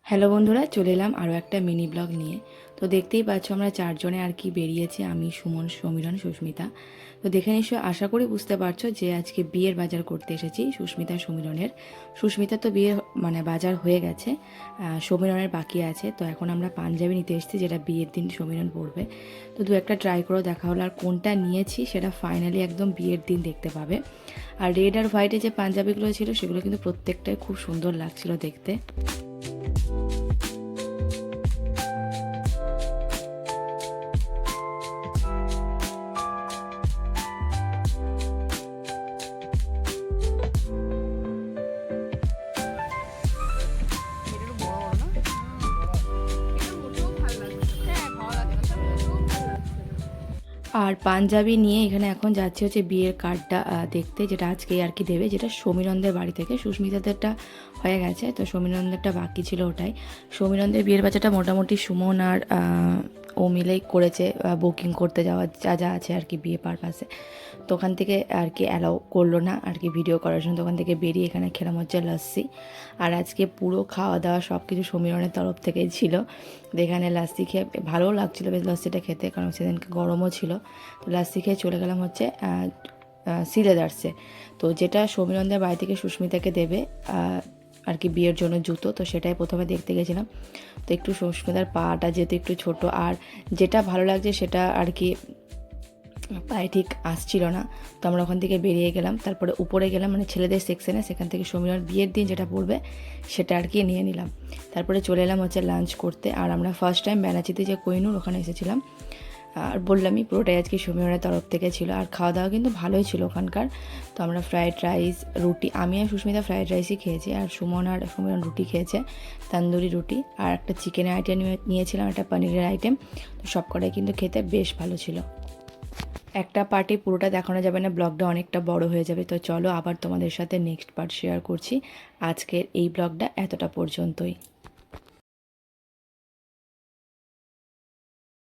Hello বন্ধুরা, চলে এলাম আরও একটা মিনি ব্লগ নিয়ে। তো দেখতেই পাচ্ছ আমরা চারজনে আর কি বেরিয়েছি, আমি, সুমন, সমীরণ, সুস্মিতা। তো দেখে নিশ্চয় আশা করি বুঝতে পারছো যে আজকে বিয়ের বাজার করতে এসেছি সুস্মিতা সমীরণের। সুস্মিতা তো বিয়ে বাজার হয়ে গেছে, সমীরণের বাকি আছে। তো এখন আমরা পাঞ্জাবি নিতে এসেছি, যেটা বিয়ের দিন সমীরণ পরবে। তো দু একটা ট্রাই করেও দেখা হলো, আর কোনটা নিয়েছি সেটা ফাইনালি একদম বিয়ের দিন দেখতে পাবে। আর রেড আর হোয়াইটে যে পাঞ্জাবিগুলো ছিল সেগুলো কিন্তু প্রত্যেকটাই খুব সুন্দর লাগছিল দেখতে। আর পাঞ্জাবি নিয়ে এখানে এখন যাচ্ছে হচ্ছে বিয়ের কার্ডটা দেখতে, যেটা আজকে আর কি দেবে, যেটা সমীরণদের বাড়ি থেকে। সুস্মিতাদেরটা হয়ে গেছে, তো সমীরণদেরটা বাকি ছিল ওটাই। সমীরণদের বিয়ের বাচ্চাটা মোটামুটি সুমন আর ও মিলেই করেছে, বুকিং করতে যাওয়া যা যা আছে আর কি বিয়ে পারপাসে। তো ওখান থেকে আর কি অ্যালাউ করলো না আর কি ভিডিও করার জন্য। ওখান থেকে বেরিয়ে এখানে খেলাম হচ্ছে লাস্সি। আর আজকে পুরো খাওয়া দাওয়া সব কিছু সমীরণের তরফ থেকেই ছিল। এখানে লাস্সি খেয়ে ভালোও লাগছিলো বেশ লাস্সিটা খেতে, কারণ সেদিনকে গরমও ছিল। তো লাস্সি খেয়ে চলে গেলাম হচ্ছে সিলেদার্সে। তো যেটা সমীরণদের বাড়ি থেকে সুস্মিতাকে দেবে আর কি বিয়ের জন্য জুতো, তো সেটাই প্রথমে দেখতে গেছিলাম। তো একটু সুস্মিতার পাটা যেহেতু একটু ছোট, আর যেটা ভালো লাগছে সেটা আর কি পায়ে ঠিক আসছিল না। তো আমরা ওখান থেকে বেরিয়ে গেলাম, তারপরে উপরে গেলাম মানে ছেলেদের সেকশনে, সেখান থেকে সমীরণ বিয়ের দিন যেটা পড়বে সেটা আর কি নিয়ে নিলাম। তারপরে চলে এলাম হচ্ছে লাঞ্চ করতে। আর আমরা ফার্স্ট টাইম বেনাচিতে যে কোহিনুর ওখানে এসেছিলাম। আর বললামই পুরোটাই আজকে সমীরণের তরফ থেকে ছিল। আর খাওয়া দাওয়া কিন্তু ভালোই ছিল ওখানকার। তো আমরা ফ্রায়েড রাইস, রুটি, আমি আর সুস্মিতা ফ্রায়েড রাইসই খেয়েছি, আর সুমন আর সমীরণ রুটি খেয়েছে, তন্দুরি রুটি। আর একটা চিকেনের আইটেম নিয়েছিলাম, একটা পনিরের আইটেম। তো সব কটাই কিন্তু খেতে বেশ ভালো ছিল। একটা পার্টি পুরোটা দেখানো যাবে না, ব্লগটা অনেকটা বড় হয়ে যাবে। তো চলো আবার তোমাদের সাথে নেক্সট পার্ট শেয়ার করছি। আজকের এই ব্লগটা এতটা পর্যন্তই।